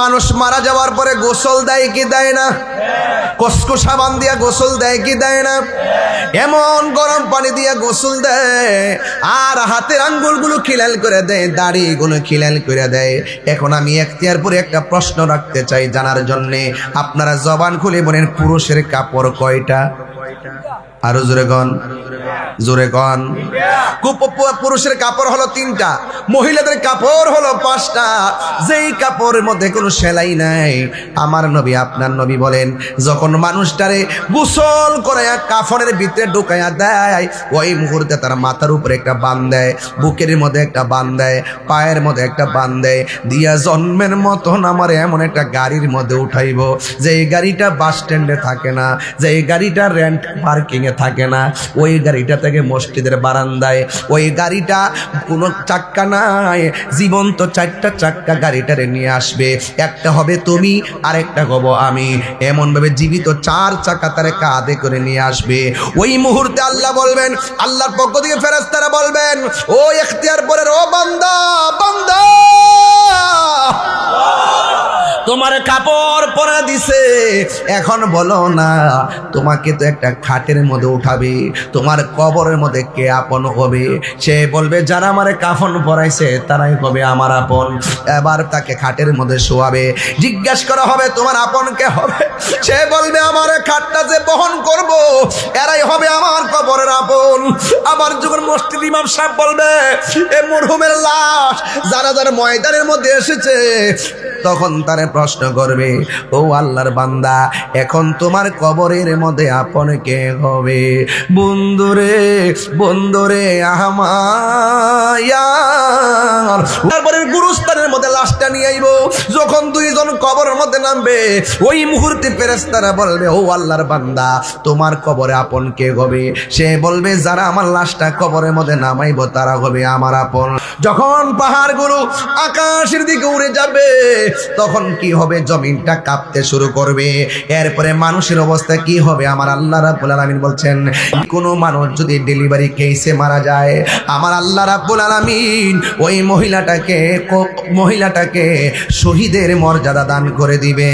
মানুষ মারা যাওয়ার পরে গোসল দেয় কি দেয় না? কসকো সাবান দিয়া গোসল দেয় কি দেয় না? এমন গরম পানি দিয়া গোসল দেয়, আর হাতের আঙ্গুলগুলো খিলাল করে দেয়, দাড়িগুলো খিলাল করে দেয়। এখন আমি এখতিয়ার পরে একটা প্রশ্ন রাখতে চাই জানার জন্যে। আপনারা জবান খুলে বলেন, পুরুষের কাপড় কয়টা? আরো জোরে গন, জোরে গন। পুরুষের কাপড় হলো 3টা, মহিলাদের কাপড় হলো 5টা। যেই কাপড়ের মধ্যে কোনো সেলাই নাই, আমার নবী আপনার নবী বলেন, যখন মানুষটারে গোসল করে কাফনের ভিতরে ঢুকাইয়া দেয়, ওই মুহূর্তে তার মাথার উপরে একটা বান দেয়, বুকের মধ্যে একটা বান দেয়, পায়ের মধ্যে একটা বান দেয়, দিয়া জন্মের মতন আমার এমন একটা গাড়ির মধ্যে উঠাইব, যে গাড়িটা বাস স্ট্যান্ডে থাকে না, যে গাড়িটা রেন্ট পার্কিং এ থাকে না, ওই গাড়িটা থেকে মসজিদের বারান্দায়, ওই গাড়িটা কোনো চাক্কা নাই, জীবন্ত 4টা চাক্কা গাড়িটারে নিয়ে আসবে। একটা হবে তুমি, আরেকটা হব আমি, এমন ভাবে জীবিত 4 চাকা তারে কাঁধে করে নিয়ে আসবে। ওই মুহূর্তে আল্লাহ বলবেন, আল্লাহর পক্ষ থেকে ফেরেশতারা বলবেন, ও ইখতিয়ার পরের ও বান্দা, বান্দা তোমার কাপড় পরা দিছে, এখন বলো না, তোমাকে তো একটা খাটের মধ্যে উঠাবে, তোমার কবরের মধ্যে কে আপন হবে? সে বলবে, যারা আমারে কাফন পরাইছে তারাই হবে আমার আপন। এবার তাকে খাটের মধ্যে শোয়াবে, জিজ্ঞাসা করা হবে, তোমার আপন কে হবে? সে বলবে, আমার খাটটা যে বহন করব এরাই হবে আমার কবরের আপন। আবার যখন মসজিদ ইমাম সাহেব বলবে, এ মরহুমের লাশ যারা যারা ময়দানের মধ্যে এসেছে, তখন তারে প্রশ্ন করবে, ও আল্লাহর বান্দা, এখন তোমার কবরের মধ্যে আপন কে হবে? বন্ধুরে, বন্ধুরে আমার তারপরে গুরুস্থানের মধ্যে লাশটা নিয়ে আইব। যখন 2 জন কবরের মধ্যে নামবে, ওই মুহূর্তে ফেরেশতারা বলবে, ও আল্লাহর বান্দা, তোমার কবরে আপন কে হবে? সে বলবে, যারা আমার লাশটা কবরের মধ্যে নামাইব তারা হবে আমার আপন। যখন পাহাড়গুলো আকাশের দিকে উড়ে যাবে, তখন কি হবে? জমিনটা কাঁপতে শুরু করবে। এরপরে মানুষের অবস্থা কি হবে? আমার আল্লাহ রাব্বুল আলামিন বলছেন, কোনো মানুষ যদি ডেলিভারি কেসে মারা যায়, আমার আল্লাহ রাব্বুল আলামিন ওই মহিলাটাকে শহীদের মর্যাদা দান করে দিবে।